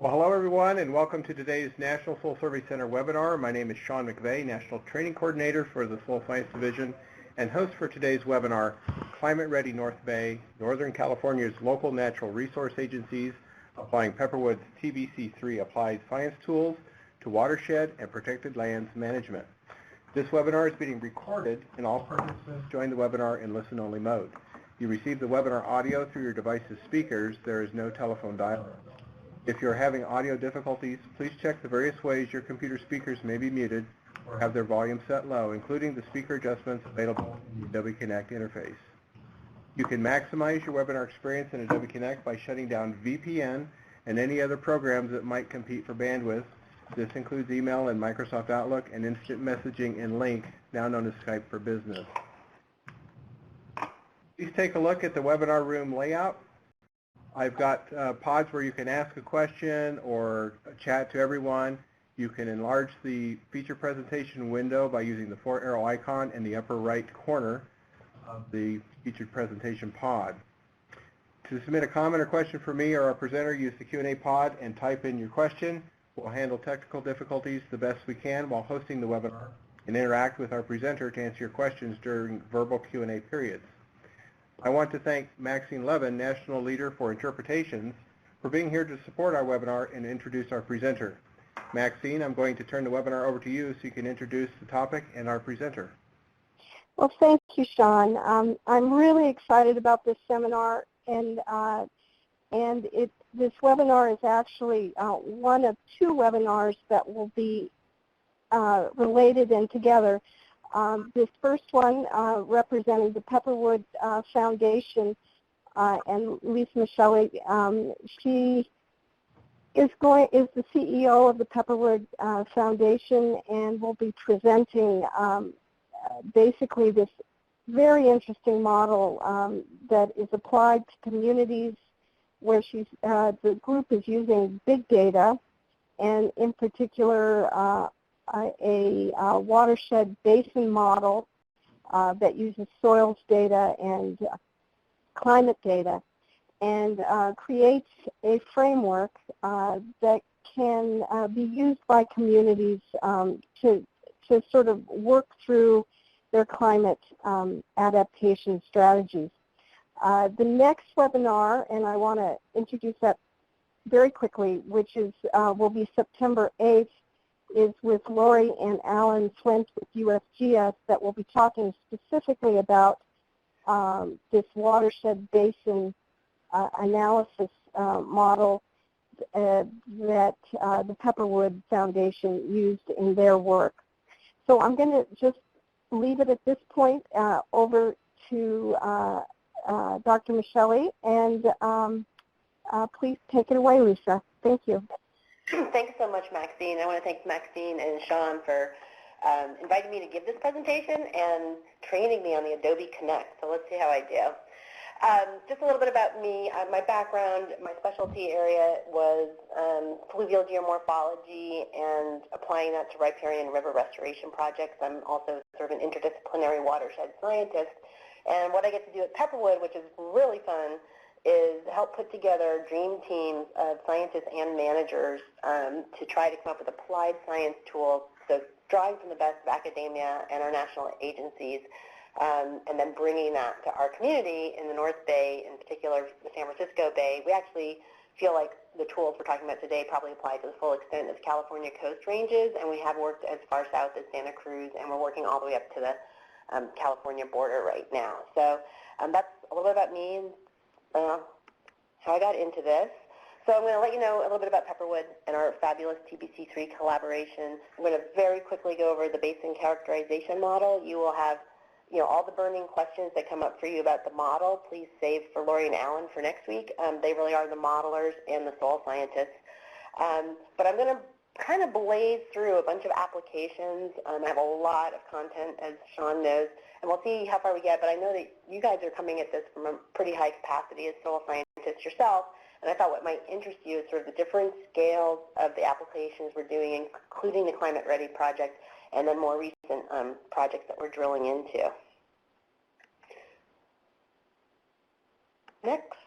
Well, hello everyone, and welcome to today's National Soil Survey Center webinar. My name is Sean McVeigh, National Training Coordinator for the Soil Science Division, and host for today's webinar, Climate Ready North Bay, Northern California's local natural resource agencies applying Pepperwood's TBC3 applied science tools to watershed and protected lands management. This webinar is being recorded, and all participants join the webinar in listen-only mode. You receive the webinar audio through your device's speakers. There is no telephone dial-in. If you're having audio difficulties, please check the various ways your computer speakers may be muted or have their volume set low, including the speaker adjustments available in the Adobe Connect interface. You can maximize your webinar experience in Adobe Connect by shutting down VPN and any other programs that might compete for bandwidth. This includes email and Microsoft Outlook and instant messaging in Link, now known as Skype for Business. Please take a look at the webinar room layout. I've got pods where you can ask a question or chat to everyone. You can enlarge the feature presentation window by using the 4-arrow icon in the upper right corner of the featured presentation pod. To submit a comment or question for me or our presenter, use the Q&A pod and type in your question. We'll handle technical difficulties the best we can while hosting the webinar and interact with our presenter to answer your questions during verbal Q&A periods. I want to thank Maxine Levin, National Leader for Interpretations, for being here to support our webinar and introduce our presenter. Maxine, I'm going to turn the webinar over to you so you can introduce the topic and our presenter. Well, thank you, Sean. I'm really excited about this seminar, and this webinar is actually one of two webinars that will be related and together. This first one representing the Pepperwood Foundation and Lisa Michele. She is the CEO of the Pepperwood Foundation and will be presenting basically this very interesting model that is applied to communities where the group is using big data, and in particular a watershed basin model that uses soils data and climate data, and creates a framework that can be used by communities to sort of work through their climate adaptation strategies. The next webinar, and I want to introduce that very quickly, which will be September 8th, is with Lori and Alan Flint with USGS, that will be talking specifically about this watershed basin analysis model that the Pepperwood Foundation used in their work. So I'm going to just leave it at this point over to Dr. Michele, and please take it away, Lisa. Thank you. Thanks so much, Maxine. I want to thank Maxine and Sean for inviting me to give this presentation and training me on the Adobe Connect. So let's see how I do. Just a little bit about me. My background, my specialty area was fluvial geomorphology and applying that to riparian river restoration projects. I'm also sort of an interdisciplinary watershed scientist. And what I get to do at Pepperwood, which is really fun, is help put together dream teams of scientists and managers to try to come up with applied science tools, so drawing from the best of academia and our national agencies, and then bringing that to our community in the North Bay, in particular the San Francisco Bay. We actually feel like the tools we're talking about today probably apply to the full extent of California coast ranges, and we have worked as far south as Santa Cruz, and we're working all the way up to the California border right now. So that's a little bit about me and how I got into this. So I'm going to let you know a little bit about Pepperwood and our fabulous TBC3 collaboration. I'm going to very quickly go over the Basin characterization model. You will have all the burning questions that come up for you about the model. Please save for Lori and Alan for next week. They really are the modelers and the soil scientists. But I'm going to kind of blaze through a bunch of applications. I have a lot of content, as Sean knows, and we'll see how far we get, but I know that you guys are coming at this from a pretty high capacity as soil scientists yourself, and I thought what might interest you is sort of the different scales of the applications we're doing, including the Climate Ready project, and then more recent projects that we're drilling into. Next.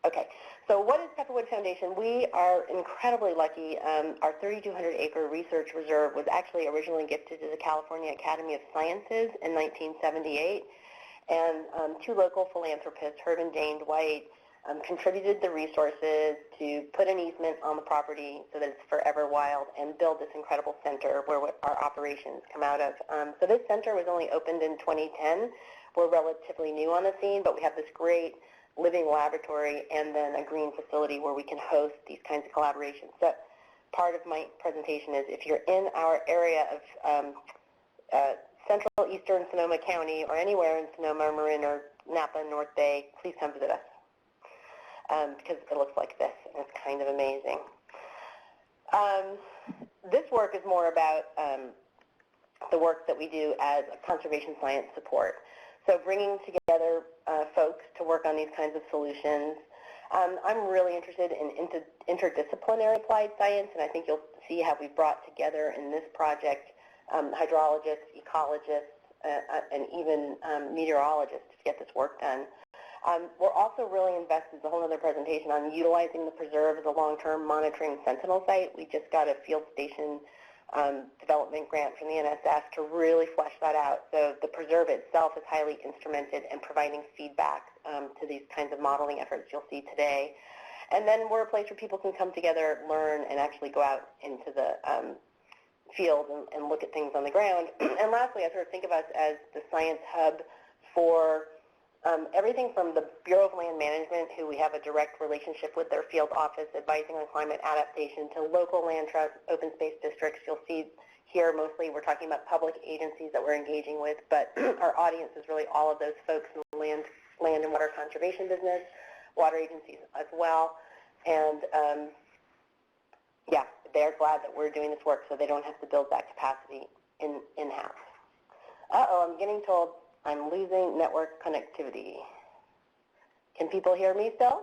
Okay, So what is Pepperwood Foundation? We are incredibly lucky. Our 3,200-acre research reserve was actually originally gifted to the California Academy of Sciences in 1978, and two local philanthropists, Herb and Jane Dwight, contributed the resources to put an easement on the property so that it's forever wild and build this incredible center where our operations come out of. So this center was only opened in 2010. We're relatively new on the scene, but we have this great living laboratory and then a green facility where we can host these kinds of collaborations. So part of my presentation is if you're in our area of central eastern Sonoma County or anywhere in Sonoma, Marin, or Napa, North Bay, please come visit us. Because it looks like this, and it's kind of amazing. This work is more about the work that we do as a conservation science support. So bringing together folks to work on these kinds of solutions. I'm really interested in interdisciplinary applied science, and I think you'll see how we've brought together in this project hydrologists, ecologists, and even meteorologists to get this work done. We're also really invested, it's a whole other presentation, on utilizing the preserve as a long-term monitoring sentinel site. We just got a field station development grant from the NSF to really flesh that out. So the preserve itself is highly instrumented in providing feedback to these kinds of modeling efforts you'll see today. And then we're a place where people can come together, learn, and actually go out into the field and look at things on the ground. And lastly, I sort of think of us as the science hub for everything from the Bureau of Land Management, who we have a direct relationship with their field office advising on climate adaptation, to local land trust, open space districts. You'll see here mostly we're talking about public agencies that we're engaging with, but our audience is really all of those folks in the land and water conservation business, water agencies as well. And yeah, they're glad that we're doing this work so they don't have to build that capacity in-house. Uh-oh, I'm getting told I'm losing network connectivity. Can people hear me still?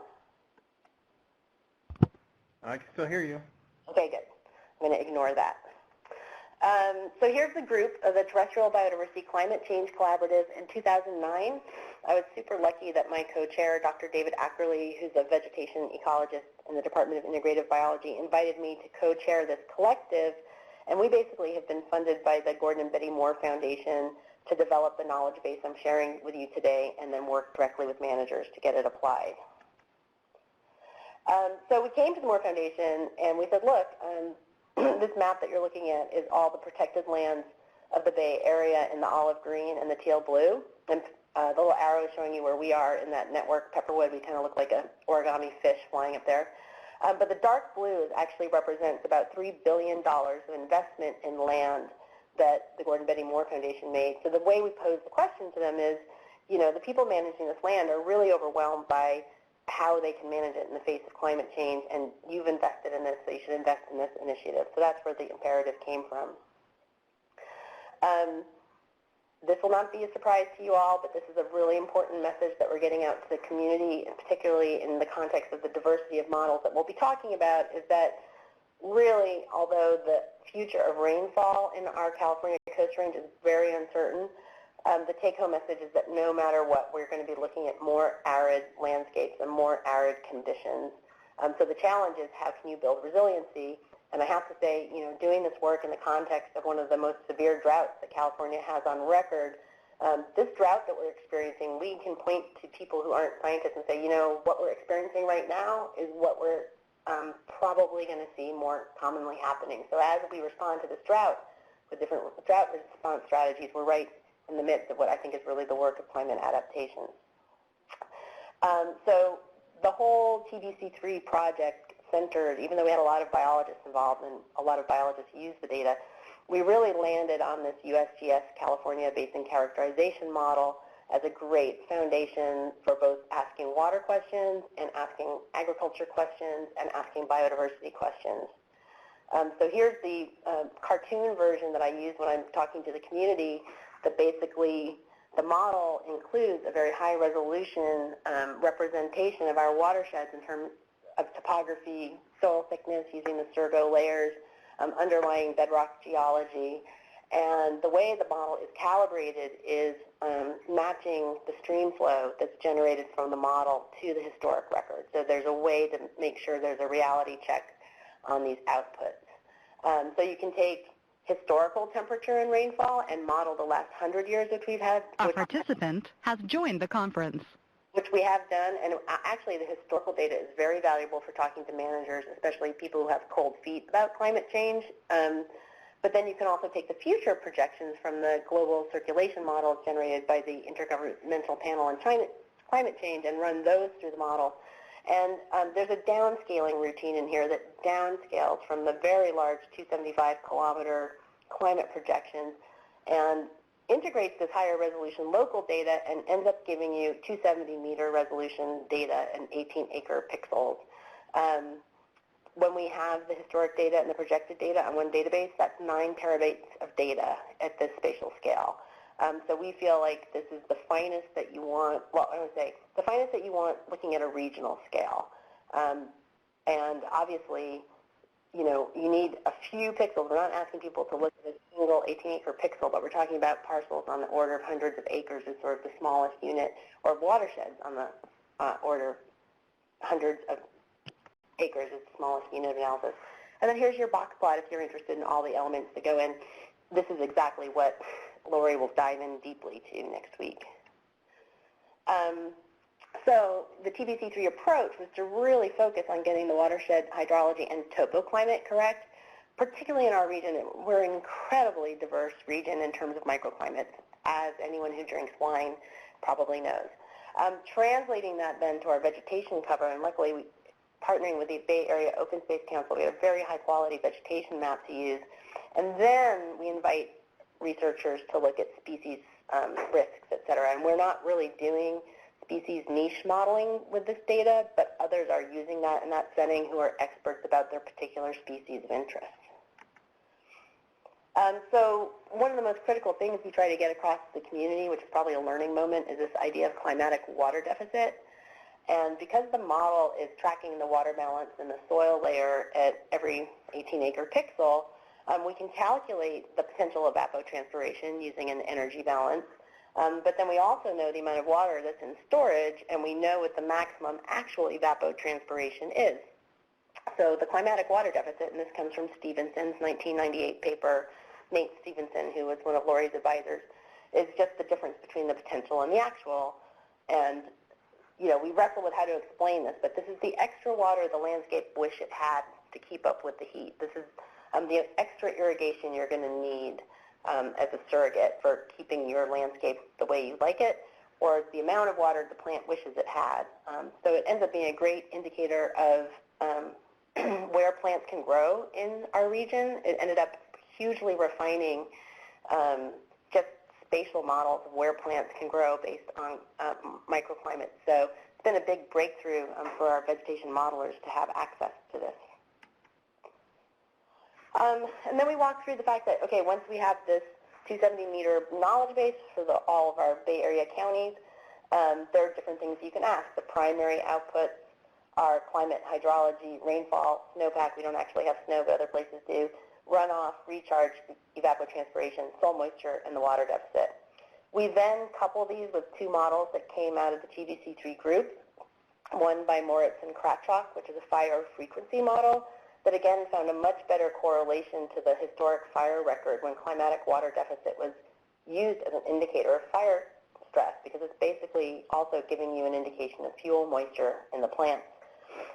I can still hear you. Okay, good. I'm going to ignore that. So here's the group of the Terrestrial Biodiversity Climate Change Collaborative in 2009. I was super lucky that my co-chair, Dr. David Ackerley, who's a vegetation ecologist in the Department of Integrative Biology, invited me to co-chair this collective, and we basically have been funded by the Gordon and Betty Moore Foundation to develop the knowledge base I'm sharing with you today and then work directly with managers to get it applied. So we came to the Moore Foundation and we said, look, this map that you're looking at is all the protected lands of the Bay Area in the olive green and the teal blue. And the little arrow is showing you where we are in that network. Pepperwood, we kind of look like an origami fish flying up there. But the dark blue actually represents about $3 billion of investment in land that the Gordon Betty Moore Foundation made. So the way we pose the question to them is, you know, the people managing this land are really overwhelmed by how they can manage it in the face of climate change, and you've invested in this, so you should invest in this initiative. So that's where the imperative came from. This will not be a surprise to you all, but this is a really important message that we're getting out to the community, and particularly in the context of the diversity of models that we'll be talking about, is that really, although the future of rainfall in our California Coast Range is very uncertain, the take-home message is that no matter what, we're going to be looking at more arid landscapes and more arid conditions. So the challenge is, how can you build resiliency? And I have to say, you know, doing this work in the context of one of the most severe droughts that California has on record, this drought that we're experiencing, we can point to people who aren't scientists and say, you know, what we're experiencing right now is what we're probably going to see more commonly happening. So as we respond to this drought with different drought response strategies, we're right in the midst of what I think is really the work of climate adaptation. So the whole TBC3 project centered, even though we had a lot of biologists involved and a lot of biologists used the data, we really landed on this USGS California Basin Characterization model as a great foundation for both asking water questions and asking agriculture questions and asking biodiversity questions. So here's the cartoon version that I use when I'm talking to the community, that basically the model includes a very high resolution representation of our watersheds in terms of topography, soil thickness using the Surgo layers, underlying bedrock geology, And the way the model is calibrated is matching the stream flow that's generated from the model to the historic record. So there's a way to make sure there's a reality check on these outputs. So you can take historical temperature and rainfall and model the last 100 years which we've had. A participant has joined the conference. Which we have done, and actually the historical data is very valuable for talking to managers, especially people who have cold feet about climate change. But then you can also take the future projections from the global circulation models generated by the Intergovernmental Panel on Climate Change and run those through the model. And there's a downscaling routine in here that downscales from the very large 275-kilometer climate projections and integrates this higher resolution local data and ends up giving you 270-meter resolution data and 18-acre pixels. When we have the historic data and the projected data on one database, that's 9 terabytes of data at this spatial scale. So we feel like this is the finest that you want, well, I would say the finest that you want looking at a regional scale. And obviously, you know, you need a few pixels. We're not asking people to look at a single 18-acre pixel, but we're talking about parcels on the order of hundreds of acres is sort of the smallest unit, or watersheds on the order of hundreds of acres is the smallest unit of analysis. And then here's your box plot if you're interested in all the elements that go in. This is exactly what Lori will dive in deeply to next week. So the TBC3 approach was to really focus on getting the watershed hydrology and topoclimate correct, particularly in our region. We're an incredibly diverse region in terms of microclimates, as anyone who drinks wine probably knows. Translating that then to our vegetation cover, and luckily partnering with the Bay Area Open Space Council, we had a very high-quality vegetation map to use. And then we invite researchers to look at species risks, et cetera. And we're not really doing species niche modeling with this data, but others are using that in that setting who are experts about their particular species of interest. So one of the most critical things we try to get across to the community, which is probably a learning moment, is this idea of climatic water deficit. And because the model is tracking the water balance in the soil layer at every 18-acre pixel, we can calculate the potential evapotranspiration using an energy balance. But then we also know the amount of water that's in storage, and we know what the maximum actual evapotranspiration is. So the climatic water deficit, and this comes from Stevenson's 1998 paper, Nate Stevenson, who was one of Lori's advisors, is just the difference between the potential and the actual. And you know, we wrestle with how to explain this, but this is the extra water the landscape wish it had to keep up with the heat. This is the extra irrigation you're going to need as a surrogate for keeping your landscape the way you like it, or the amount of water the plant wishes it had. So it ends up being a great indicator of where plants can grow in our region. It ended up hugely refining just spatial models of where plants can grow based on microclimates. So it's been a big breakthrough for our vegetation modelers to have access to this. And then we walk through the fact that, okay, once we have this 270-meter knowledge base for all of our Bay Area counties, there are different things you can ask. The primary outputs are climate, hydrology, rainfall, snowpack. We don't actually have snow, but other places do. Runoff, recharge, evapotranspiration, soil moisture, and the water deficit. We then couple these with 2 models that came out of the TBC3 group, one by Moritz and Kratchok, which is a fire frequency model that again found a much better correlation to the historic fire record when climatic water deficit was used as an indicator of fire stress, because it's basically also giving you an indication of fuel moisture in the plants.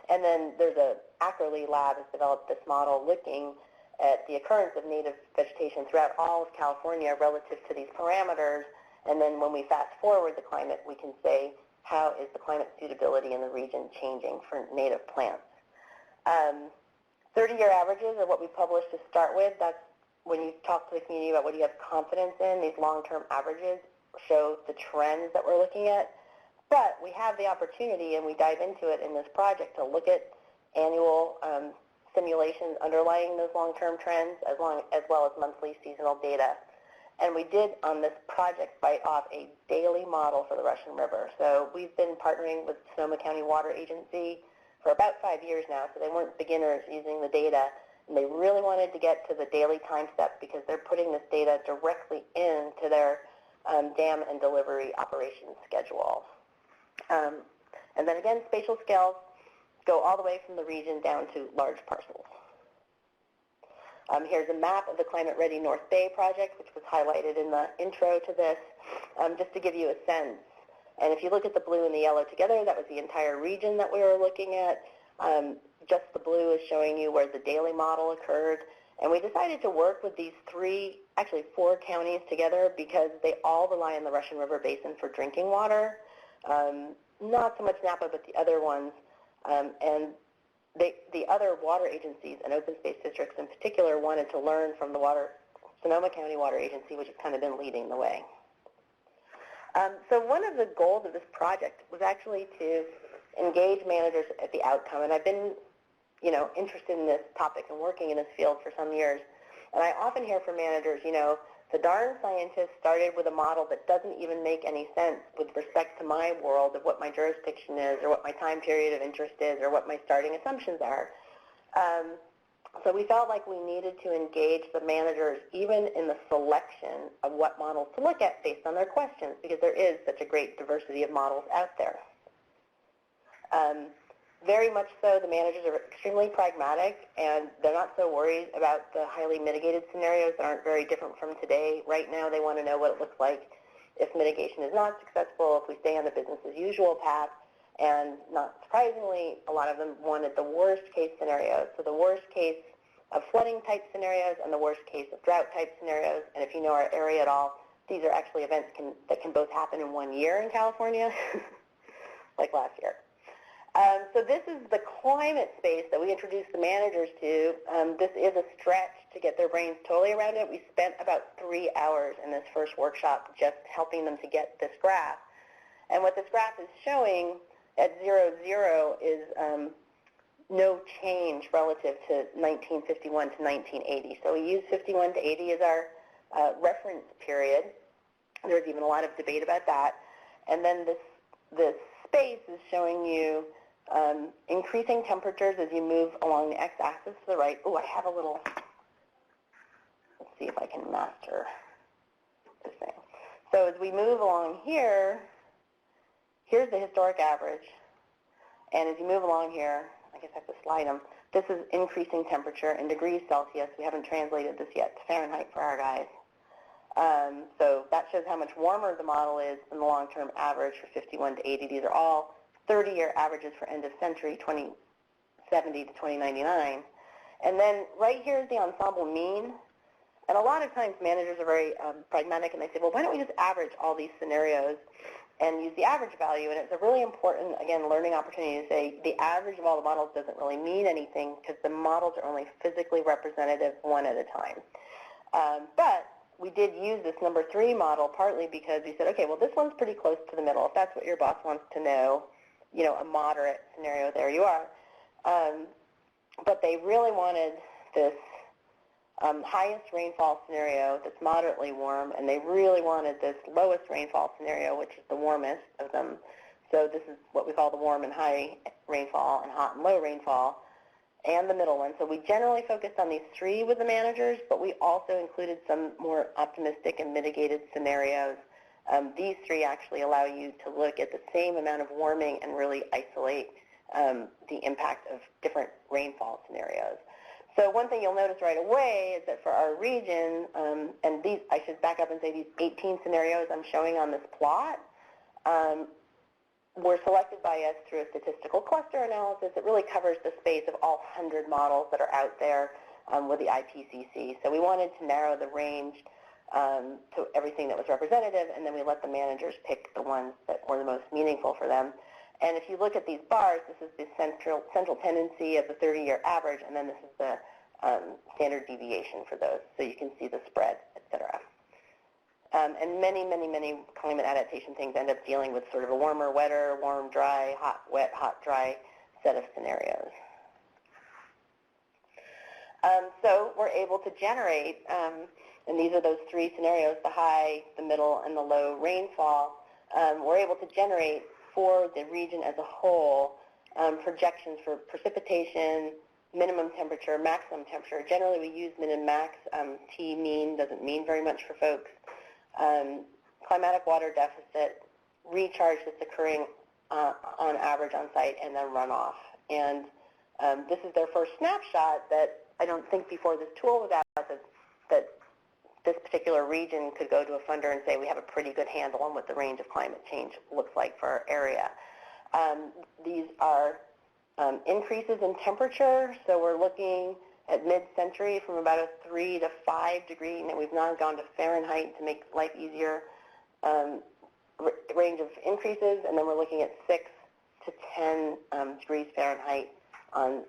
And then there's a Ackerley lab has developed this model looking at the occurrence of native vegetation throughout all of California relative to these parameters. And then when we fast forward the climate, we can say, how is the climate suitability in the region changing for native plants? 30-year averages are what we published to start with. That's when you talk to the community about what you have confidence in. These long-term averages show the trends that we're looking at. But we have the opportunity, and we dive into it in this project, to look at annual simulations underlying those long-term trends as well as monthly seasonal data. And we did on this project bite off a daily model for the Russian River. So we've been partnering with Sonoma County Water Agency for about 5 years now, so they weren't beginners using the data. And they really wanted to get to the daily time step because they're putting this data directly into their dam and delivery operations schedule. And then again, spatial scales go all the way from the region down to large parcels. Here's a map of the Climate Ready North Bay project, which was highlighted in the intro to this, just to give you a sense. And if you look at the blue and the yellow together, that was the entire region that we were looking at. Just the blue is showing you where the daily model occurred. And we decided to work with these four counties together because they all rely on the Russian River Basin for drinking water. Not so much Napa, but the other ones. And the other water agencies and open space districts in particular wanted to learn from the Sonoma County Water Agency, which has kind of been leading the way. So one of the goals of this project was actually to engage managers at the outcome. And I've been, interested in this topic and working in this field for some years. And I often hear from managers, the darn scientists started with a model that doesn't even make any sense with respect to my world of what my jurisdiction is or what my time period of interest is or what my starting assumptions are. So we felt like we needed to engage the managers even in the selection of what models to look at based on their questions because there is such a great diversity of models out there. Very much so, the managers are extremely pragmatic, and they're not so worried about the highly mitigated scenarios that aren't very different from today. Right now, they want to know what it looks like if mitigation is not successful, if we stay on the business as usual path, and not surprisingly, a lot of them wanted the worst case scenarios. So the worst case of flooding type scenarios and the worst case of drought type scenarios. And if you know our area at all, these are actually events that can both happen in 1 year in California, like last year. So this is the climate space that we introduced the managers to. This is a stretch to get their brains totally around it. We spent about 3 hours in this first workshop just helping them to get this graph. And what this graph is showing at 0, 0 is no change relative to 1951 to 1980. So we use 51 to 80 as our reference period. There's even a lot of debate about that. And then this space is showing you increasing temperatures as you move along the x-axis to the right. Oh, I have a little, let's see if I can master this thing. So as we move along here, here's the historic average. And as you move along here, I guess I have to slide them. This is increasing temperature in degrees Celsius. We haven't translated this yet to Fahrenheit for our guys. So that shows how much warmer the model is than the long-term average for 51 to 80. These are all 30-year averages for end of century, 2070 to 2099. And then right here is the ensemble mean. And a lot of times managers are very pragmatic and they say, well, why don't we just average all these scenarios and use the average value? And it's a really important, again, learning opportunity to say the average of all the models doesn't really mean anything because the models are only physically representative one at a time. But we did use this number 3 model partly because we said, okay, well, this one's pretty close to the middle. If that's what your boss wants to know, a moderate scenario, there you are. But they really wanted this highest rainfall scenario that's moderately warm, and they really wanted this lowest rainfall scenario, which is the warmest of them. So this is what we call the warm and high rainfall and hot and low rainfall, and the middle one. So we generally focused on these 3 with the managers, but we also included some more optimistic and mitigated scenarios. These 3 actually allow you to look at the same amount of warming and really isolate the impact of different rainfall scenarios. So one thing you'll notice right away is that for our region, and these, I should back up and say these 18 scenarios I'm showing on this plot, were selected by us through a statistical cluster analysis. It really covers the space of all 100 models that are out there with the IPCC. So we wanted to narrow the range to everything that was representative, and then we let the managers pick the ones that were the most meaningful for them. And if you look at these bars, this is the central tendency of the 30-year average, and then this is the standard deviation for those. So you can see the spread, et cetera. And many, many, many climate adaptation things end up dealing with sort of a warmer, wetter, warm, dry, hot, wet, hot, dry set of scenarios. So we're able to generate, and these are those 3 scenarios, the high, the middle, and the low rainfall. We're able to generate for the region as a whole projections for precipitation, minimum temperature, maximum temperature. Generally, we use min and max. T mean doesn't mean very much for folks. Climatic water deficit, recharge that's occurring on average on site, and then runoff. And this is their first snapshot that I don't think before this tool was out that this particular region could go to a funder and say we have a pretty good handle on what the range of climate change looks like for our area. These are increases in temperature, so we're looking at mid-century from about a 3 to 5 degree, and we've now gone to Fahrenheit to make life easier, range of increases, and then we're looking at 6 to 10 degrees Fahrenheit on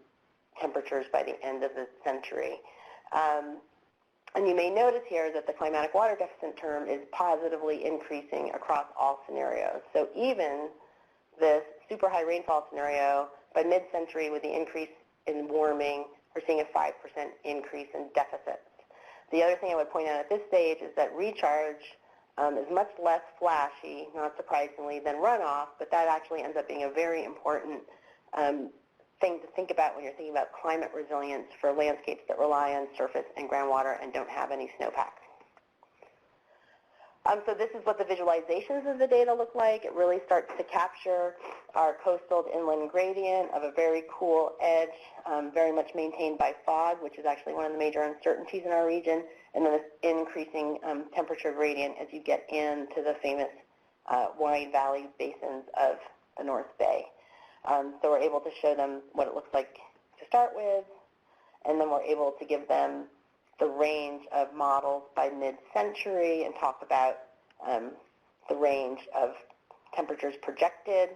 temperatures by the end of the century. And you may notice here that the climatic water deficit term is positively increasing across all scenarios. So even this super high rainfall scenario, by mid-century with the increase in warming, we're seeing a 5% increase in deficits. The other thing I would point out at this stage is that recharge is much less flashy, not surprisingly, than runoff, but that actually ends up being a very important thing to think about when you're thinking about climate resilience for landscapes that rely on surface and groundwater and don't have any snowpack. So this is what the visualizations of the data look like. It really starts to capture our coastal to inland gradient of a very cool edge, very much maintained by fog, which is actually one of the major uncertainties in our region, and then this increasing temperature gradient as you get into the famous wide valley basins of the North Bay. So we're able to show them what it looks like to start with, and then we're able to give them the range of models by mid-century and talk about the range of temperatures projected.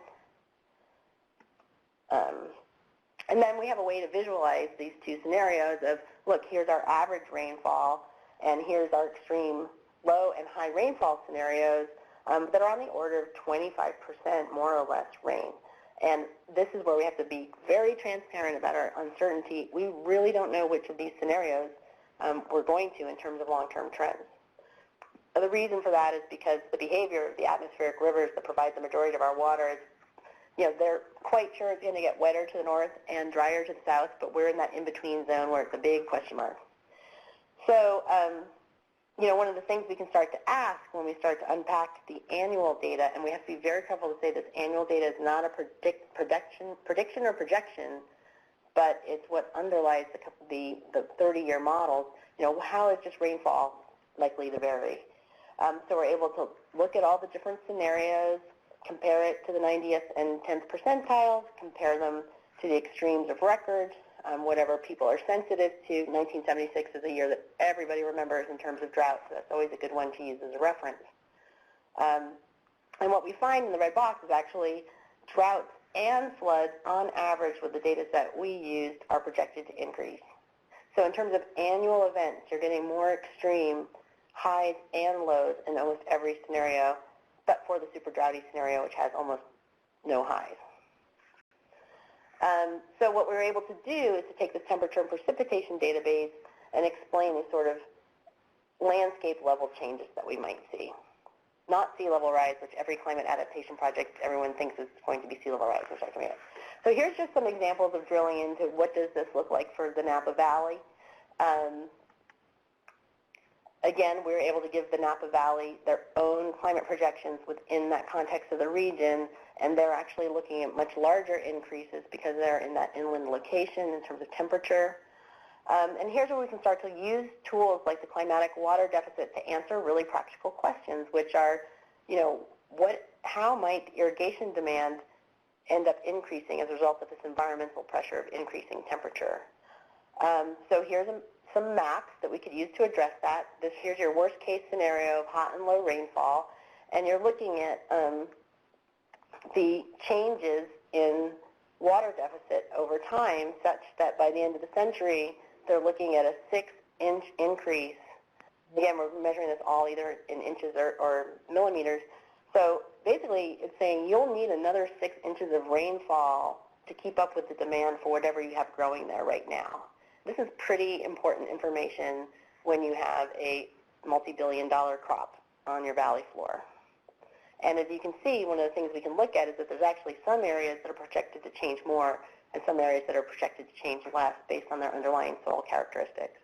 And then we have a way to visualize these two scenarios of, look, here's our average rainfall, and here's our extreme low and high rainfall scenarios that are on the order of 25% more or less rain. And this is where we have to be very transparent about our uncertainty. We really don't know which of these scenarios we're going to in terms of long-term trends. The reason for that is because the behavior of the atmospheric rivers that provide the majority of our water is, they're quite sure it's going to get wetter to the north and drier to the south, but we're in that in-between zone where it's a big question mark. So, one of the things we can start to ask when we start to unpack the annual data, and we have to be very careful to say this annual data is not a prediction or projection, but it's what underlies the 30-year models. How is just rainfall likely to vary? So we're able to look at all the different scenarios, compare it to the 90th and 10th percentiles, compare them to the extremes of record, whatever people are sensitive to. 1976 is a year that everybody remembers in terms of drought, so that's always a good one to use as a reference. And what we find in the red box is actually droughts and floods on average with the data set we used are projected to increase. So in terms of annual events, you're getting more extreme highs and lows in almost every scenario, but for the super droughty scenario, which has almost no highs. So what we were able to do is to take the temperature and precipitation database and explain the sort of landscape level changes that we might see. Not sea level rise, which every climate adaptation project, everyone thinks is going to be sea level rise, which I can read. So here's just some examples of drilling into what does this look like for the Napa Valley. Again, we were able to give the Napa Valley their own climate projections within that context of the region, and they're actually looking at much larger increases because they're in that inland location in terms of temperature. And here's where we can start to use tools like the climatic water deficit to answer really practical questions, which are, how might irrigation demand end up increasing as a result of this environmental pressure of increasing temperature? So here's some maps that we could use to address that. Here's your worst case scenario of hot and low rainfall, and you're looking at the changes in water deficit over time such that by the end of the century, they're looking at a 6-inch increase. Again, we're measuring this all either in inches or millimeters. So basically, it's saying you'll need another 6 inches of rainfall to keep up with the demand for whatever you have growing there right now. This is pretty important information when you have a multi-billion-dollar crop on your valley floor. And as you can see, one of the things we can look at is that there's actually some areas that are projected to change more and some areas that are projected to change less based on their underlying soil characteristics.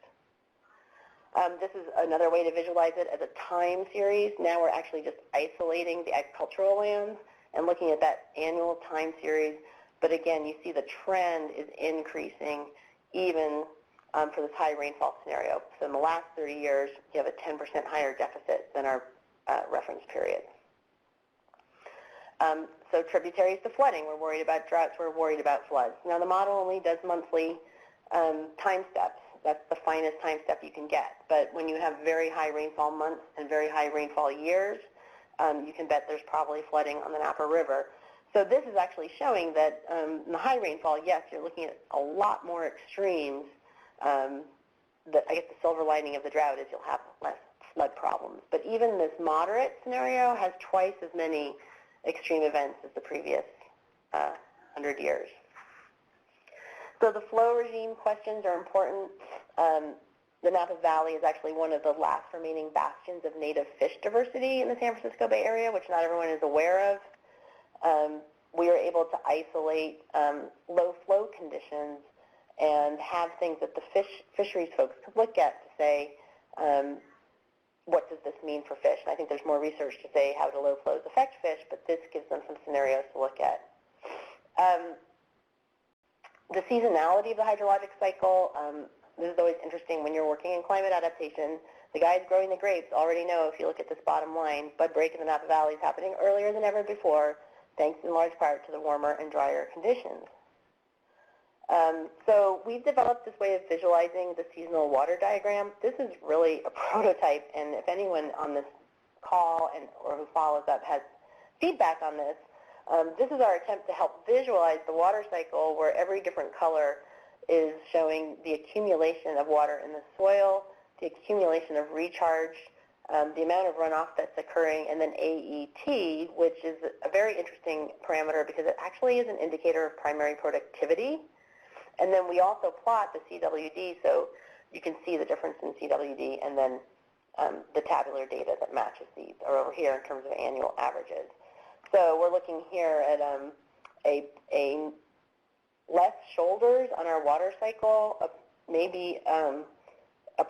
This is another way to visualize it as a time series. Now we're actually just isolating the agricultural lands and looking at that annual time series. But again, you see the trend is increasing even for this high rainfall scenario. So in the last 30 years, you have a 10% higher deficit than our reference period. So tributaries to flooding, we're worried about droughts, we're worried about floods. Now the model only does monthly time steps. That's the finest time step you can get. But when you have very high rainfall months and very high rainfall years, you can bet there's probably flooding on the Napa River. So this is actually showing that in the high rainfall, yes, you're looking at a lot more extremes. I guess the silver lining of the drought is you'll have less flood problems. But even this moderate scenario has twice as many extreme events as the previous 100 years. So the flow regime questions are important. The Napa Valley is actually one of the last remaining bastions of native fish diversity in the San Francisco Bay Area, which not everyone is aware of. We are able to isolate low flow conditions and have things that the fisheries folks could look at to say, what does this mean for fish? And I think there's more research to say how do low flows affect fish, but this gives them some scenarios to look at. The seasonality of the hydrologic cycle, this is always interesting when you're working in climate adaptation. The guys growing the grapes already know, if you look at this bottom line, bud break in the Napa Valley is happening earlier than ever before, thanks in large part to the warmer and drier conditions. So we've developed this way of visualizing the seasonal water diagram. This is really a prototype, and if anyone on this call or who follows up has feedback on this, this is our attempt to help visualize the water cycle where every different color is showing the accumulation of water in the soil, the accumulation of recharge, the amount of runoff that's occurring, and then AET, which is a very interesting parameter because it actually is an indicator of primary productivity. And then we also plot the CWD, so you can see the difference in CWD and then the tabular data that matches these are over here in terms of annual averages. So we're looking here at a less shoulders on our water cycle, maybe a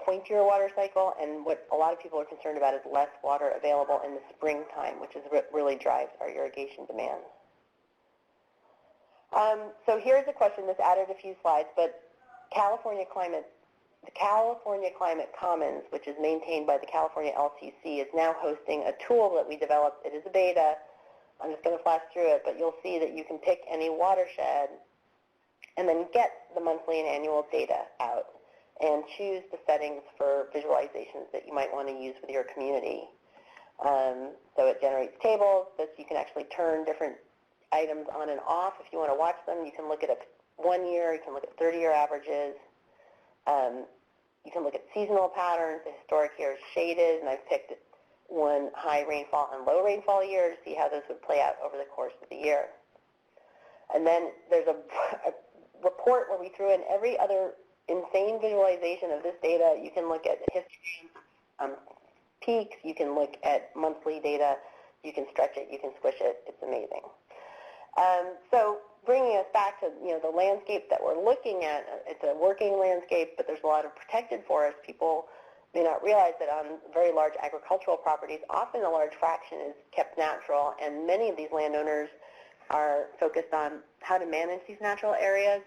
pointier water cycle, and what a lot of people are concerned about is less water available in the springtime, which is what really drives our irrigation demand. So here's a question that's added a few slides, but the California Climate Commons, which is maintained by the California LCC, is now hosting a tool that we developed. It is a beta. I'm just going to flash through it, but you'll see that you can pick any watershed and then get the monthly and annual data out and choose the settings for visualizations that you might want to use with your community. So it generates tables that you can actually turn different items on and off. If you want to watch them, you can look at 1 year, you can look at 30-year averages, you can look at seasonal patterns. The historic year is shaded, and I've picked one high rainfall and low rainfall year to see how those would play out over the course of the year. And then there's a report where we threw in every other insane visualization of this data. You can look at history, peaks, you can look at monthly data, you can stretch it, you can squish it. It's amazing. So bringing us back to the landscape that we're looking at, it's a working landscape, but there's a lot of protected forests. People may not realize that on very large agricultural properties, often a large fraction is kept natural, and many of these landowners are focused on how to manage these natural areas.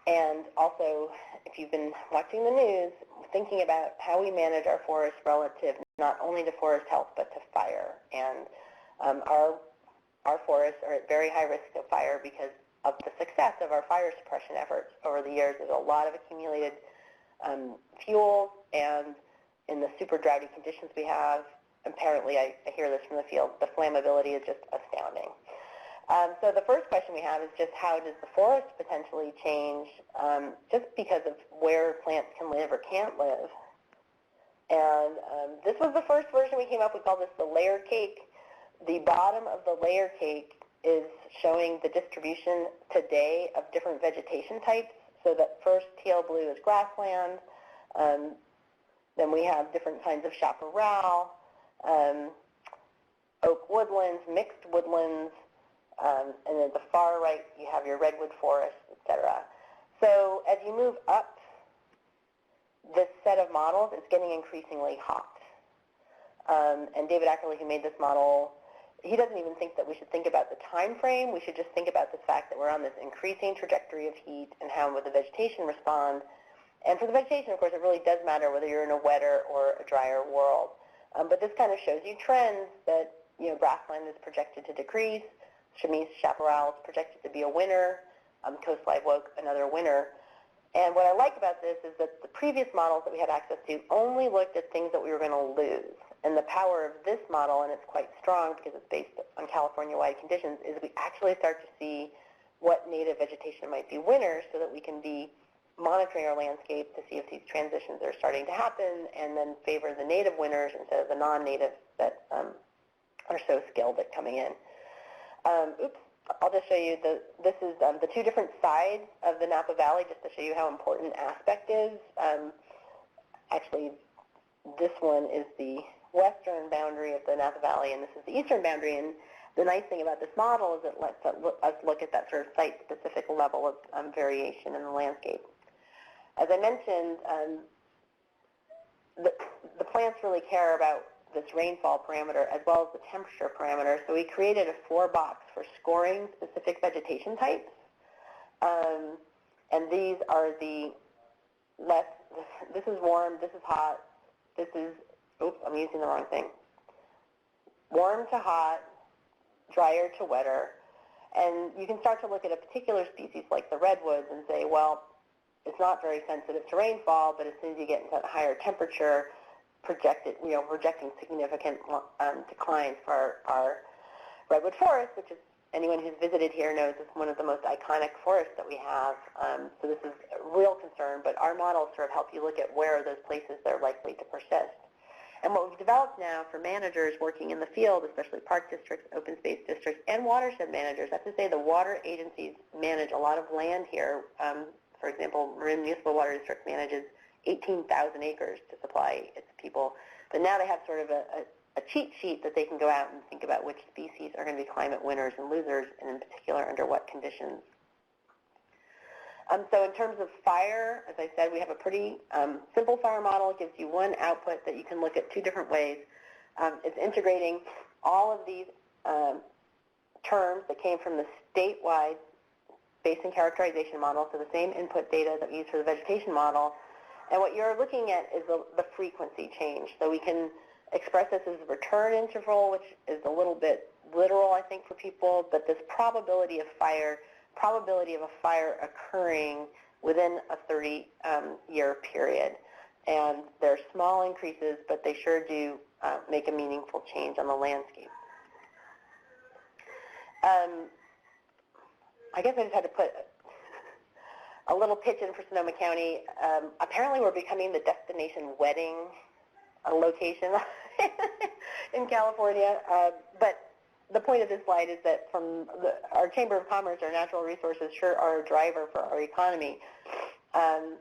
And also, if you've been watching the news, thinking about how we manage our forests relative not only to forest health but to fire. And our forests are at very high risk of fire because of the success of our fire suppression efforts over the years. There's a lot of accumulated fuel, and in the super droughty conditions we have, apparently I hear this from the field, the flammability is just astounding. So the first question we have is just how does the forest potentially change just because of where plants can live or can't live. And this was the first version we came up with. We call this the layer cake. The bottom of the layer cake is showing the distribution today of different vegetation types. So that first teal blue is grassland. Then we have different kinds of chaparral, oak woodlands, mixed woodlands, And at the far right, you have your redwood forest, etc. So as you move up this set of models, it's getting increasingly hot. And David Ackerley, who made this model, he doesn't even think that we should think about the time frame. We should just think about the fact that we're on this increasing trajectory of heat and how will the vegetation respond. And for the vegetation, of course, it really does matter whether you're in a wetter or a drier world. But this kind of shows you trends that, grassland is projected to decrease, chamise chaparral is projected to be a winner, coast live oak another winner. And what I like about this is that the previous models that we had access to only looked at things that we were going to lose. And the power of this model, and it's quite strong because it's based on California-wide conditions, is we actually start to see what native vegetation might be winners so that we can be monitoring our landscape to see if these transitions are starting to happen and then favor the native winners instead of the non-native that are so skilled at coming in. I'll just show you, this is the two different sides of the Napa Valley just to show you how important aspect is. Actually, this one is the western boundary of the Napa Valley, and this is the eastern boundary. And the nice thing about this model is it lets us look at that sort of site-specific level of variation in the landscape. As I mentioned, the plants really care about this rainfall parameter as well as the temperature parameter. So we created a 4-box for scoring specific vegetation types. And these are the this is warm, this is hot, this is, oops, I'm using the wrong thing. Warm to hot, drier to wetter. And you can start to look at a particular species like the redwoods and say, well, it's not very sensitive to rainfall, but as soon as you get into a higher temperature, projecting significant declines for our redwood forest, which is, anyone who's visited here knows is one of the most iconic forests that we have. So this is a real concern, but our models sort of help you look at where are those places that are likely to persist. And what we've developed now for managers working in the field, especially park districts, open space districts, and watershed managers, I have to say the water agencies manage a lot of land here. For example, Marin Municipal Water District manages 18,000 acres to supply its people. But now they have sort of a cheat sheet that they can go out and think about which species are going to be climate winners and losers, and in particular under what conditions. So in terms of fire, as I said, we have a pretty simple fire model. It gives you one output that you can look at two different ways. It's integrating all of these terms that came from the statewide Basin characterization model, so the same input data that we use for the vegetation model. And what you're looking at is the frequency change. So we can express this as a return interval, which is a little bit literal, I think, for people, but this probability of a fire occurring within a 30-year period. And they're small increases, but they sure do make a meaningful change on the landscape. I guess I just had to put a little pitch in for Sonoma County. Apparently we're becoming the destination wedding location in California. But the point of this slide is that from our Chamber of Commerce, our natural resources sure are a driver for our economy. And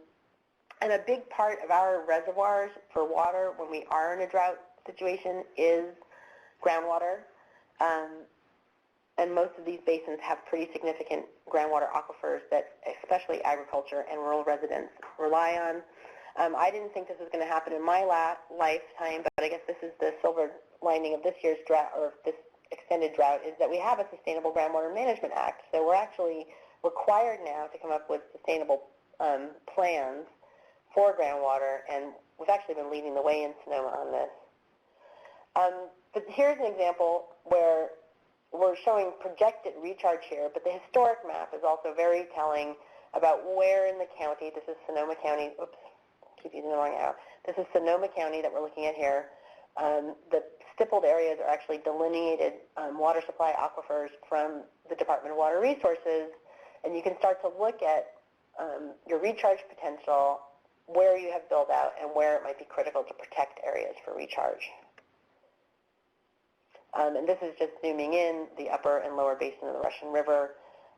a big part of our reservoirs for water when we are in a drought situation is groundwater. And most of these basins have pretty significant groundwater aquifers that especially agriculture and rural residents rely on. I didn't think this was going to happen in my lifetime, but I guess this is the silver lining of this year's drought, or this extended drought, is that we have a Sustainable Groundwater Management Act. So we're actually required now to come up with sustainable plans for groundwater, and we've actually been leading the way in Sonoma on this. But here's an example where we're showing projected recharge here, but the historic map is also very telling about where in the county. This is Sonoma County. Oops, keep using the wrong arrow. This is Sonoma County that we're looking at here. The stippled areas are actually delineated water supply aquifers from the Department of Water Resources, and you can start to look at your recharge potential, where you have build out, and where it might be critical to protect areas for recharge. And this is just zooming in the upper and lower basin of the Russian River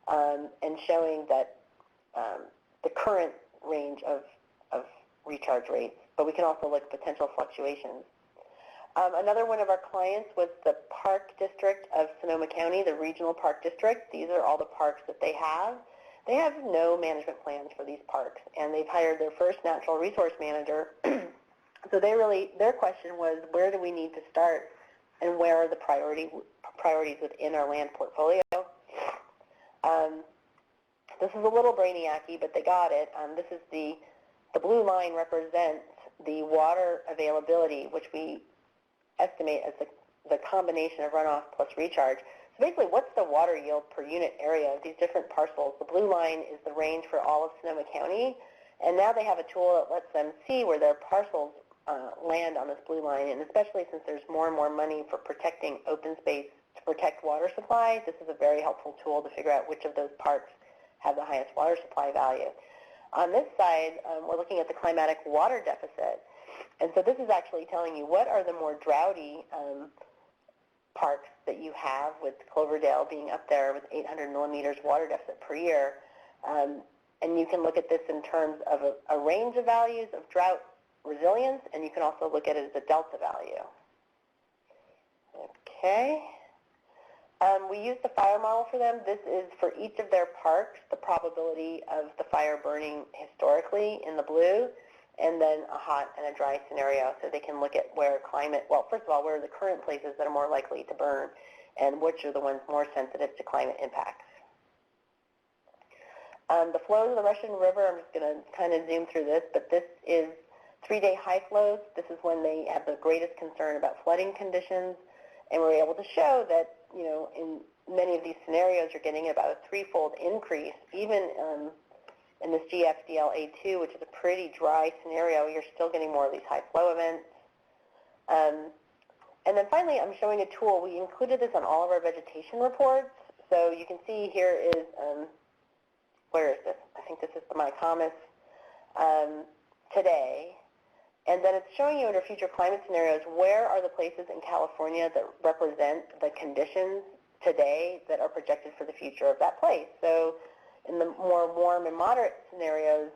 and showing that the current range of recharge rates, but we can also look at potential fluctuations. Another one of our clients was the Park District of Sonoma County, the Regional Park District. These are all the parks that they have. They have no management plans for these parks, and they've hired their first natural resource manager. So their question was, where do we need to start, and where are the priorities within our land portfolio? This is a little brainiacy, but they got it. This is the blue line represents the water availability, which we estimate as the combination of runoff plus recharge. So basically, what's the water yield per unit area of these different parcels? The blue line is the range for all of Sonoma County, and now they have a tool that lets them see where their parcels land on this blue line, and especially since there's more and more money for protecting open space to protect water supply, this is a very helpful tool to figure out which of those parks have the highest water supply value. On this side, we're looking at the climatic water deficit. And so this is actually telling you what are the more droughty parks that you have, with Cloverdale being up there with 800 millimeters water deficit per year. And you can look at this in terms of a range of values of drought resilience, and you can also look at it as a delta value. Okay. We used the fire model for them. This is for each of their parks, the probability of the fire burning historically in the blue, and then a hot and a dry scenario, so they can look at where climate, well, first of all, where are the current places that are more likely to burn, and which are the ones more sensitive to climate impacts. The flows of the Russian River, I'm just going to kind of zoom through this, but this is 3-day high flows. This is when they have the greatest concern about flooding conditions, and we're able to show that, you know, in many of these scenarios, you're getting about a threefold increase, even in this GFDL-A2, which is a pretty dry scenario, you're still getting more of these high flow events. And then finally, I'm showing a tool. We included this on all of our vegetation reports. So you can see here is, where is this? I think this is the MyComus today. And then it's showing you under future climate scenarios, where are the places in California that represent the conditions today that are projected for the future of that place. So in the more warm and moderate scenarios,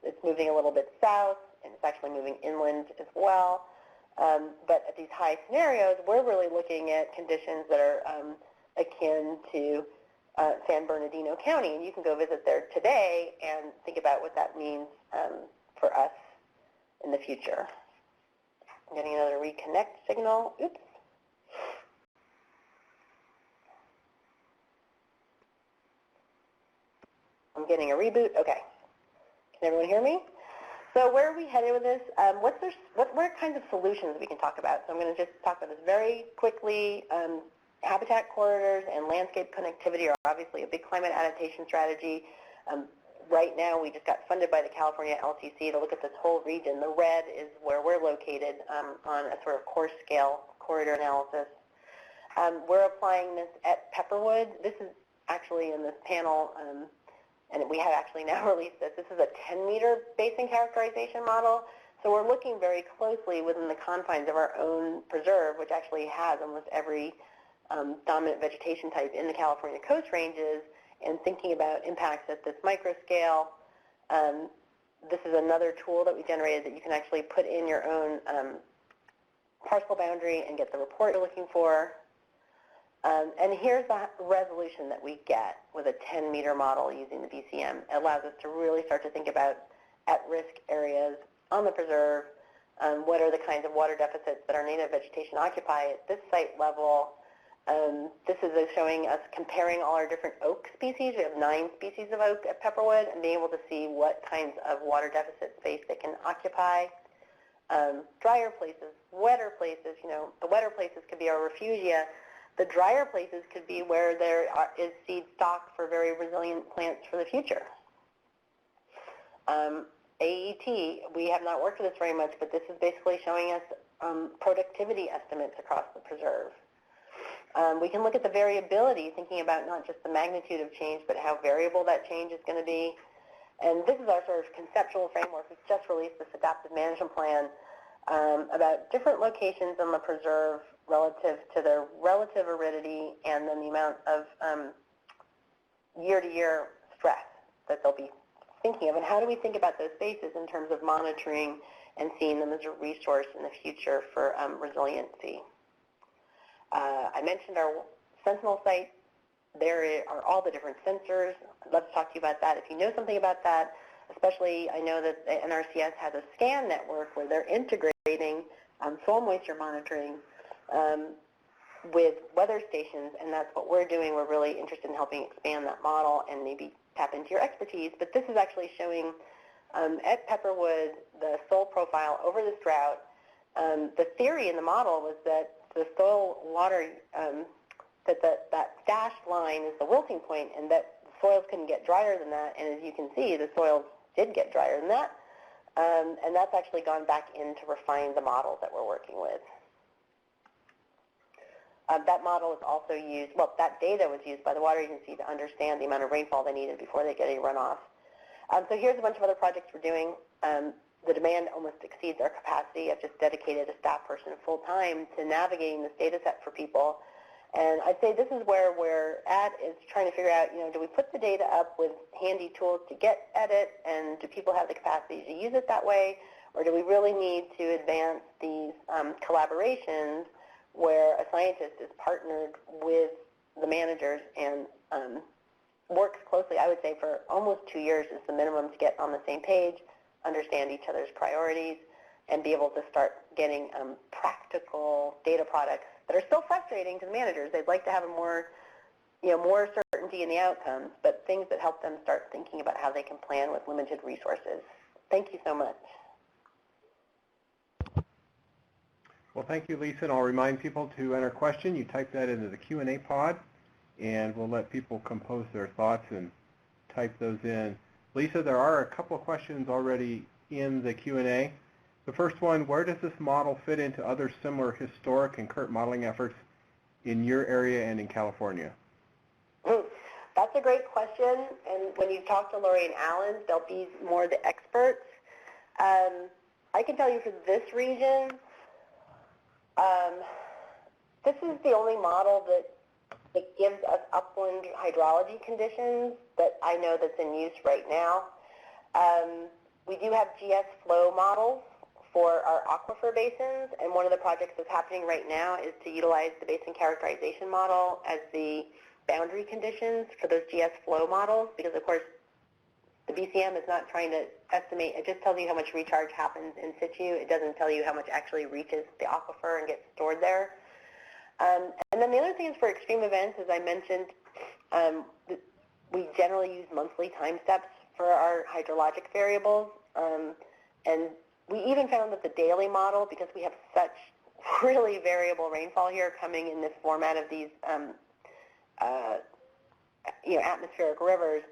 it's moving a little bit south, and it's actually moving inland as well. But at these high scenarios, we're really looking at conditions that are akin to San Bernardino County. And you can go visit there today and think about what that means for us in the future. I'm getting another reconnect signal. Oops. I'm getting a reboot. Okay. Can everyone hear me? So where are we headed with this? What are kinds of solutions we can talk about? So I'm going to just talk about this very quickly. Habitat corridors and landscape connectivity are obviously a big climate adaptation strategy. Right now, we just got funded by the California LCC to look at this whole region. The red is where we're located on a sort of core scale corridor analysis. We're applying this at Pepperwood. This is actually in this panel, and we have actually now released this. This is a 10-meter basin characterization model. So we're looking very closely within the confines of our own preserve, which actually has almost every dominant vegetation type in the California coast ranges, and thinking about impacts at this micro scale. This is another tool that we generated that you can actually put in your own parcel boundary and get the report you're looking for. And here's the resolution that we get with a 10-meter model using the BCM. It allows us to really start to think about at-risk areas on the preserve, what are the kinds of water deficits that our native vegetation occupy at this site level. This is showing us comparing all our different oak species. We have 9 species of oak at Pepperwood, and being able to see what kinds of water deficit space they can occupy. Drier places, wetter places, you know, the wetter places could be our refugia. The drier places could be where there is seed stock for very resilient plants for the future. AET, we have not worked with this very much, but this is basically showing us productivity estimates across the preserve. We can look at the variability, thinking about not just the magnitude of change, but how variable that change is going to be. And this is our sort of conceptual framework. We've just released this adaptive management plan about different locations on the preserve relative to their relative aridity and then the amount of year-to-year stress that they'll be thinking of. And how do we think about those spaces in terms of monitoring and seeing them as a resource in the future for resiliency. I mentioned our Sentinel site. There are all the different sensors. I'd love to talk to you about that. If you know something about that, especially I know that the NRCS has a SCAN network where they're integrating soil moisture monitoring with weather stations, and that's what we're doing. We're really interested in helping expand that model and maybe tap into your expertise. But this is actually showing at Pepperwood the soil profile over this drought. The theory in the model was that the soil water, that dashed line is the wilting point, and that the soils couldn't get drier than that. And as you can see, the soils did get drier than that. And that's actually gone back in to refine the model that we're working with. That model is also used, well, that data was used by the water agency to understand the amount of rainfall they needed before they get any runoff. So here's a bunch of other projects we're doing. The demand almost exceeds our capacity. I've just dedicated a staff person full-time to navigating this data set for people. And I'd say this is where we're at, is trying to figure out, do we put the data up with handy tools to get at it, and do people have the capacity to use it that way, or do we really need to advance these collaborations where a scientist is partnered with the managers and works closely? I would say for almost 2 years is the minimum to get on the same page, understand each other's priorities, and be able to start getting practical data products that are still frustrating to the managers. They'd like to have a more certainty in the outcomes, but things that help them start thinking about how they can plan with limited resources. Thank you so much. Well, thank you, Lisa, and I'll remind people to enter a question. You type that into the Q&A pod, and we'll let people compose their thoughts and type those in. Lisa, there are a couple of questions already in the Q&A. The first one, where does this model fit into other similar historic and current modeling efforts in your area and in California? That's a great question, and when you talk to Lori and Alan, they'll be more the experts. I can tell you for this region, this is the only model that gives us upland hydrology conditions that I know that's in use right now. We do have GS flow models for our aquifer basins, and one of the projects that's happening right now is to utilize the basin characterization model as the boundary conditions for those GS flow models, because of course the BCM is not trying to estimate. It just tells you how much recharge happens in situ. It doesn't tell you how much actually reaches the aquifer and gets stored there. And then the other thing is for extreme events, as I mentioned, we generally use monthly time steps for our hydrologic variables. And we even found that the daily model, because we have such really variable rainfall here coming in this format of these atmospheric rivers,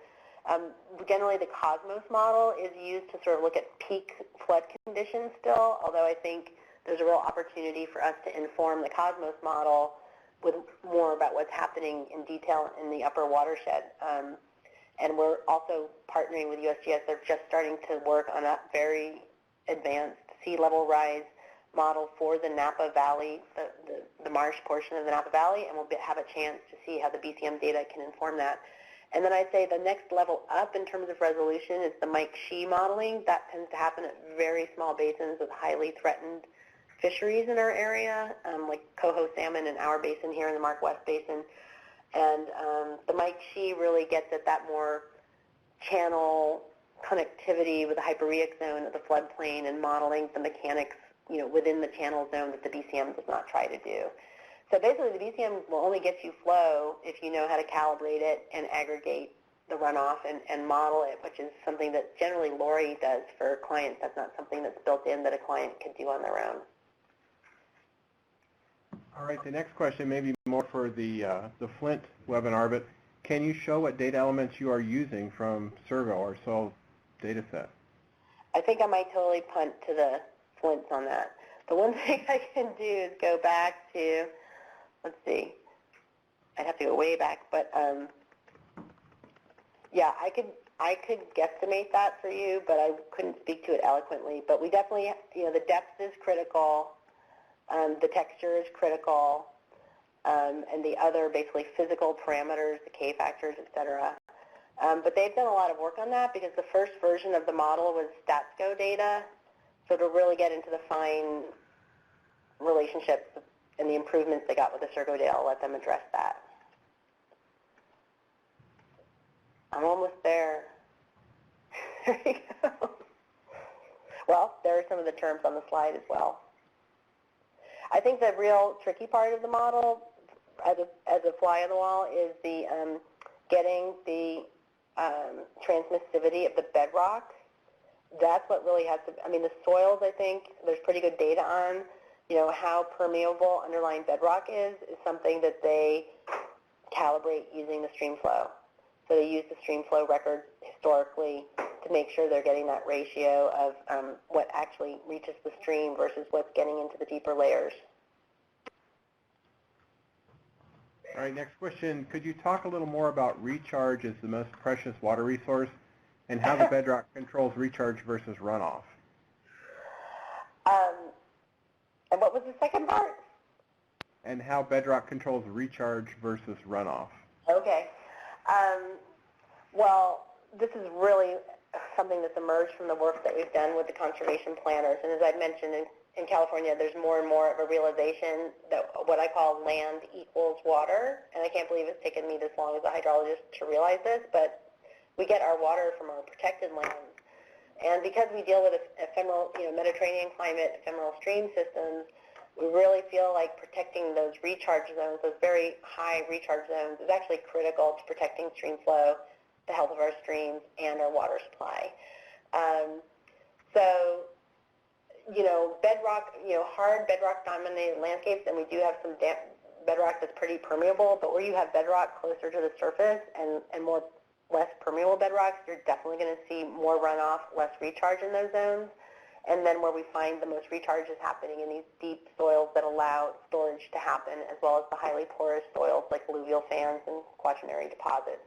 generally the Cosmos model is used to sort of look at peak flood conditions still, although I think there's a real opportunity for us to inform the Cosmos model with more about what's happening in detail in the upper watershed. And we're also partnering with USGS. They're just starting to work on a very advanced sea level rise model for the Napa Valley, the marsh portion of the Napa Valley, and we'll have a chance to see how the BCM data can inform that. And then I'd say the next level up in terms of resolution is the Mike Shee modeling. That tends to happen at very small basins with highly threatened fisheries in our area, like coho salmon in our basin here in the Mark West Basin. And the Mike Shee really gets at that more channel connectivity with the hyporheic zone of the floodplain and modeling the mechanics, within the channel zone that the BCM does not try to do. So basically, the BCM will only get you flow if you know how to calibrate it and aggregate the runoff and model it, which is something that generally Lori does for clients. That's not something that's built in that a client could do on their own. All right, the next question may be more for the Flint webinar, but can you show what data elements you are using from Survey or soil data set? I think I might totally punt to the Flints on that. The one thing I can do is go back to, let's see, I'd have to go way back, but yeah, I could guesstimate that for you, but I couldn't speak to it eloquently. But we definitely, the depth is critical. The texture is critical, and the other basically physical parameters, the K factors, et cetera. But they've done a lot of work on that because the first version of the model was StatsGo data. So to really get into the fine relationships and the improvements they got with the Surgodale, I'll let them address that. I'm almost there. There you go. Well, there are some of the terms on the slide as well. I think the real tricky part of the model, as a fly on the wall, is the getting the transmissivity of the bedrock. That's what really has to, I mean, the soils, I think, there's pretty good data on, you know, how permeable underlying bedrock is something that they calibrate using the stream flow. So they use the stream flow records historically to make sure they're getting that ratio of what actually reaches the stream versus what's getting into the deeper layers. All right, next question. Could you talk a little more about recharge as the most precious water resource and how the bedrock controls recharge versus runoff? And what was the second part? And how bedrock controls recharge versus runoff. Okay. Well, this is really something that's emerged from the work that we've done with the conservation planners. And as I mentioned, in California, there's more and more of a realization that what I call land equals water. And I can't believe it's taken me this long as a hydrologist to realize this, but we get our water from our protected lands. And because we deal with ephemeral, Mediterranean climate, ephemeral stream systems, we really feel like protecting those recharge zones, those very high recharge zones, is actually critical to protecting stream flow, the health of our streams, and our water supply. Bedrock, hard bedrock-dominated landscapes, and we do have some bedrock that's pretty permeable, but where you have bedrock closer to the surface and less permeable bedrocks, you're definitely going to see more runoff, less recharge in those zones. And then where we find the most recharge is happening in these deep soils that allow storage to happen, as well as the highly porous soils like alluvial fans and quaternary deposits.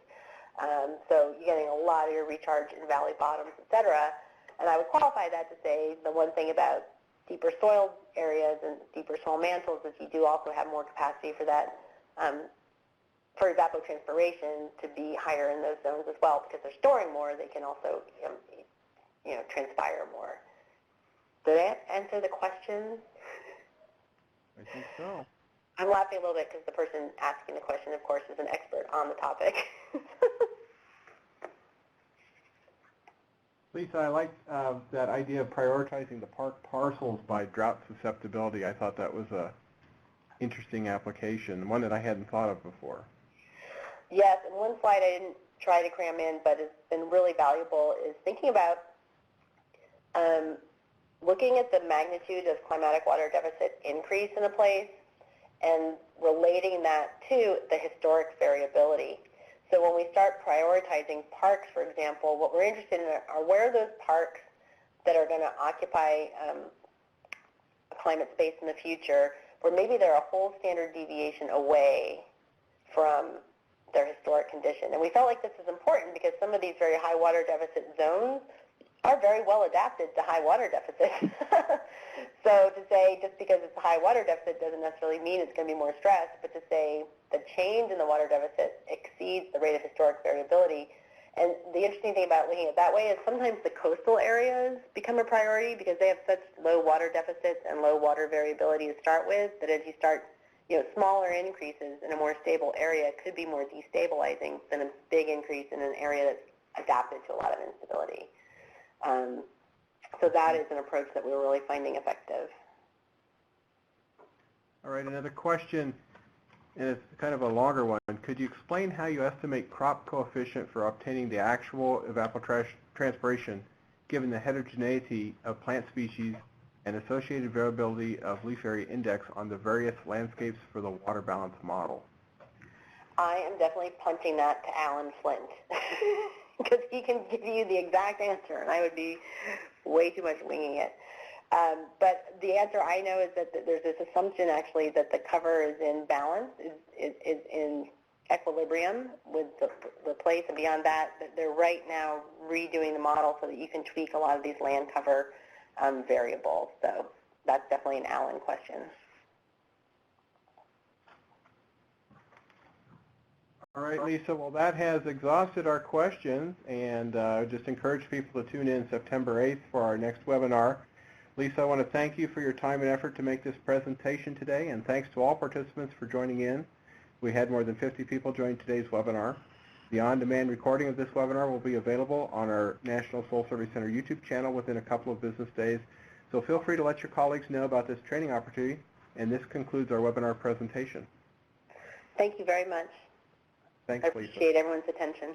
So you're getting a lot of your recharge in valley bottoms, et cetera. And I would qualify that to say the one thing about deeper soil areas and deeper soil mantles is you do also have more capacity for that, for evapotranspiration to be higher in those zones as well, because they're storing more. They can also, transpire more. Did that answer the question? I think so. I'm laughing a little bit because the person asking the question, of course, is an expert on the topic. Lisa, I like that idea of prioritizing the park parcels by drought susceptibility. I thought that was a interesting application, one that I hadn't thought of before. Yes, and one slide I didn't try to cram in, but it's been really valuable, is thinking about looking at the magnitude of climatic water deficit increase in a place and relating that to the historic variability. So when we start prioritizing parks, for example, what we're interested in are where are those parks that are going to occupy a climate space in the future where maybe they're a whole standard deviation away from their historic condition. And we felt like this is important because some of these very high water deficit zones are very well adapted to high water deficits. So to say just because it's a high water deficit doesn't necessarily mean it's going to be more stress, but to say the change in the water deficit exceeds the rate of historic variability. And the interesting thing about looking at it that way is sometimes the coastal areas become a priority because they have such low water deficits and low water variability to start with that as you start, smaller increases in a more stable area could be more destabilizing than a big increase in an area that's adapted to a lot of instability. So that is an approach that we're really finding effective. All right, another question, and it's kind of a longer one. Could you explain how you estimate crop coefficient for obtaining the actual evapotranspiration given the heterogeneity of plant species and associated variability of leaf area index on the various landscapes for the water balance model? I am definitely punching that to Alan Flint because he can give you the exact answer, and I would be way too much winging it. But the answer I know is that there's this assumption actually that the cover is in balance, is in equilibrium with the place, and beyond that they're right now redoing the model so that you can tweak a lot of these land cover variables. So that's definitely an Alan question. All right, Lisa, well, that has exhausted our questions, and just encourage people to tune in September 8th for our next webinar. Lisa, I want to thank you for your time and effort to make this presentation today, and thanks to all participants for joining in. We had more than 50 people join today's webinar. The on-demand recording of this webinar will be available on our National Soil Survey Center YouTube channel within a couple of business days, so feel free to let your colleagues know about this training opportunity, and this concludes our webinar presentation. Thank you very much. Thanks, I Lisa. appreciate everyone's attention.